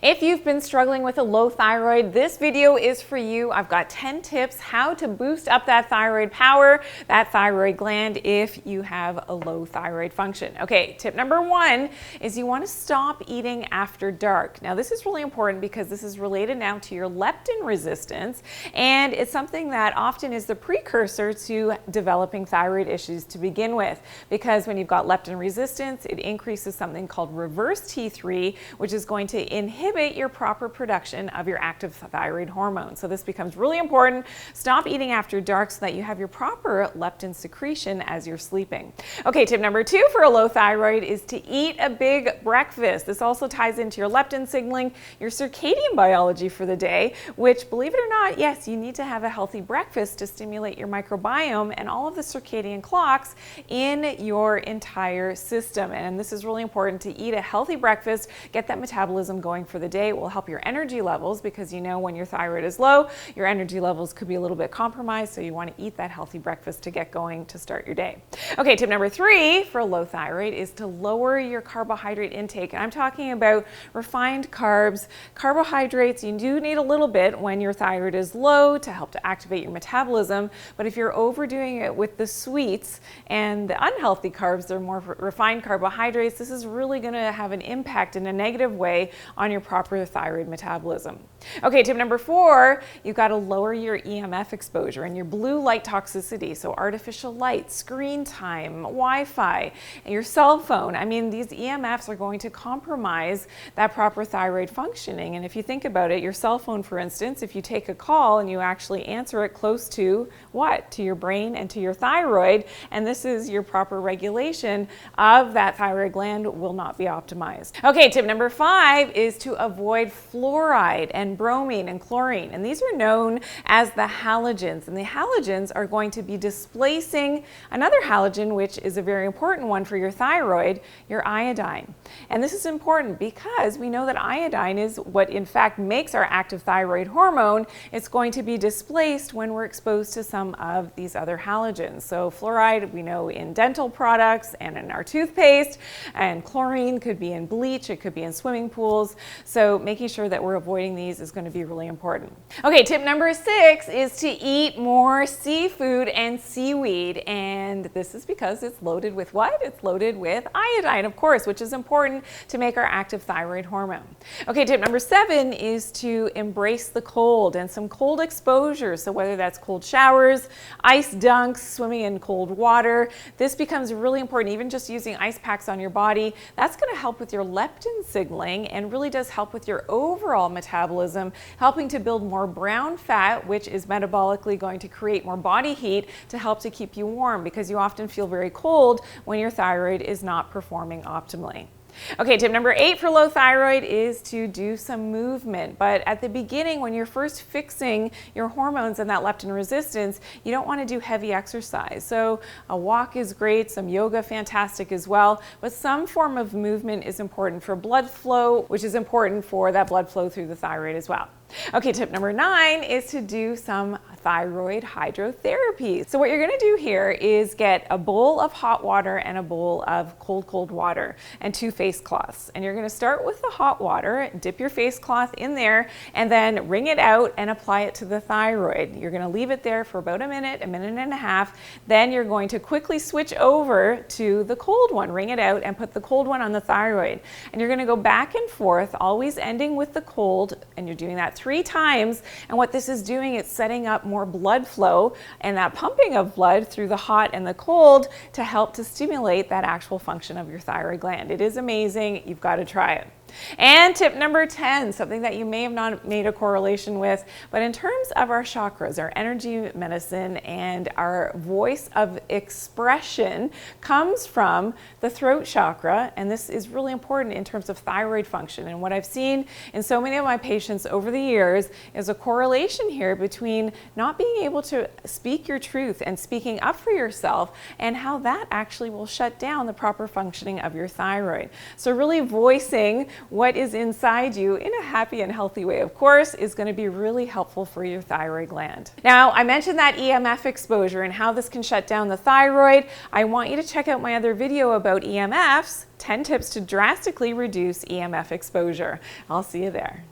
If you've been struggling with a low thyroid, this video is for you. I've got 10 tips how to boost up that thyroid power, that thyroid gland, if you have a low thyroid function. Okay, tip number 1 is you want to stop eating after dark. Now this is really important because this is related now to your leptin resistance, and it's something that often is the precursor to developing thyroid issues to begin with, because when you've got leptin resistance, it increases something called reverse T3, which is going to inhibit your proper production of your active thyroid hormone. So this becomes really important. Stop eating after dark so that you have your proper leptin secretion as you're sleeping. Okay, tip number 2 for a low thyroid is to eat a big breakfast. This also ties into your leptin signaling, your circadian biology for the day, which, believe it or not, yes, you need to have a healthy breakfast to stimulate your microbiome and all of the circadian clocks in your entire system. And this is really important, to eat a healthy breakfast, get that metabolism going for the day. It will help your energy levels, because you know when your thyroid is low, your energy levels could be a little bit compromised, so you want to eat that healthy breakfast to get going to start your day. Okay, tip number 3 for a low thyroid is to lower your carbohydrate intake. And I'm talking about refined carbs. Carbohydrates, you do need a little bit when your thyroid is low to help to activate your metabolism, but if you're overdoing it with the sweets and the unhealthy carbs, they're more refined carbohydrates, this is really going to have an impact in a negative way on your proper thyroid metabolism. Okay, tip number 4, you've got to lower your EMF exposure and your blue light toxicity. So artificial light, screen time, Wi-Fi, and your cell phone. I mean, these EMFs are going to compromise that proper thyroid functioning. And if you think about it, your cell phone, for instance, if you take a call and you actually answer it close to what? To your brain and to your thyroid, and this is your proper regulation of that thyroid gland, will not be optimized. Okay, tip number 5 is to avoid fluoride and bromine and chlorine. And these are known as the halogens. And the halogens are going to be displacing another halogen, which is a very important one for your thyroid, your iodine. And this is important because we know that iodine is what in fact makes our active thyroid hormone. It's going to be displaced when we're exposed to some of these other halogens. So fluoride, we know in dental products and in our toothpaste, and chlorine could be in bleach, it could be in swimming pools. So making sure that we're avoiding these is going to be really important. Okay, tip number 6 is to eat more seafood and seaweed. And this is because it's loaded with what? It's loaded with iodine, of course, which is important to make our active thyroid hormone. Okay, tip number 7 is to embrace the cold and some cold exposure. So whether that's cold showers, ice dunks, swimming in cold water, this becomes really important. Even just using ice packs on your body, that's going to help with your leptin signaling and really does help with your overall metabolism, helping to build more brown fat, which is metabolically going to create more body heat to help to keep you warm, because you often feel very cold when your thyroid is not performing optimally. Okay, tip number 8 for low thyroid is to do some movement. But at the beginning, when you're first fixing your hormones and that leptin resistance, you don't want to do heavy exercise. So a walk is great, some yoga, fantastic as well, but some form of movement is important for blood flow, which is important for that blood flow through the thyroid as well. Okay, tip number 9 is to do some thyroid hydrotherapy. So what you're going to do here is get a bowl of hot water and a bowl of cold water and 2 face cloths. And you're going to start with the hot water, dip your face cloth in there, and then wring it out and apply it to the thyroid. You're going to leave it there for about a minute and a half. Then you're going to quickly switch over to the cold one, wring it out, and put the cold one on the thyroid. And you're going to go back and forth, always ending with the cold, and you're doing that 3 times. And what this is doing, it's setting up more blood flow and that pumping of blood through the hot and the cold to help to stimulate that actual function of your thyroid gland. It is amazing. You've got to try it. And tip number 10, something that you may have not made a correlation with, but in terms of our chakras, our energy medicine, and our voice of expression comes from the throat chakra, and this is really important in terms of thyroid function. And what I've seen in so many of my patients over the years is a correlation here between not being able to speak your truth and speaking up for yourself, and how that actually will shut down the proper functioning of your thyroid. So really voicing what is inside you in a happy and healthy way, of course, is going to be really helpful for your thyroid gland. Now, I mentioned that EMF exposure and how this can shut down the thyroid. I want you to check out my other video about EMFs, 10 tips to drastically reduce EMF exposure. I'll see you there.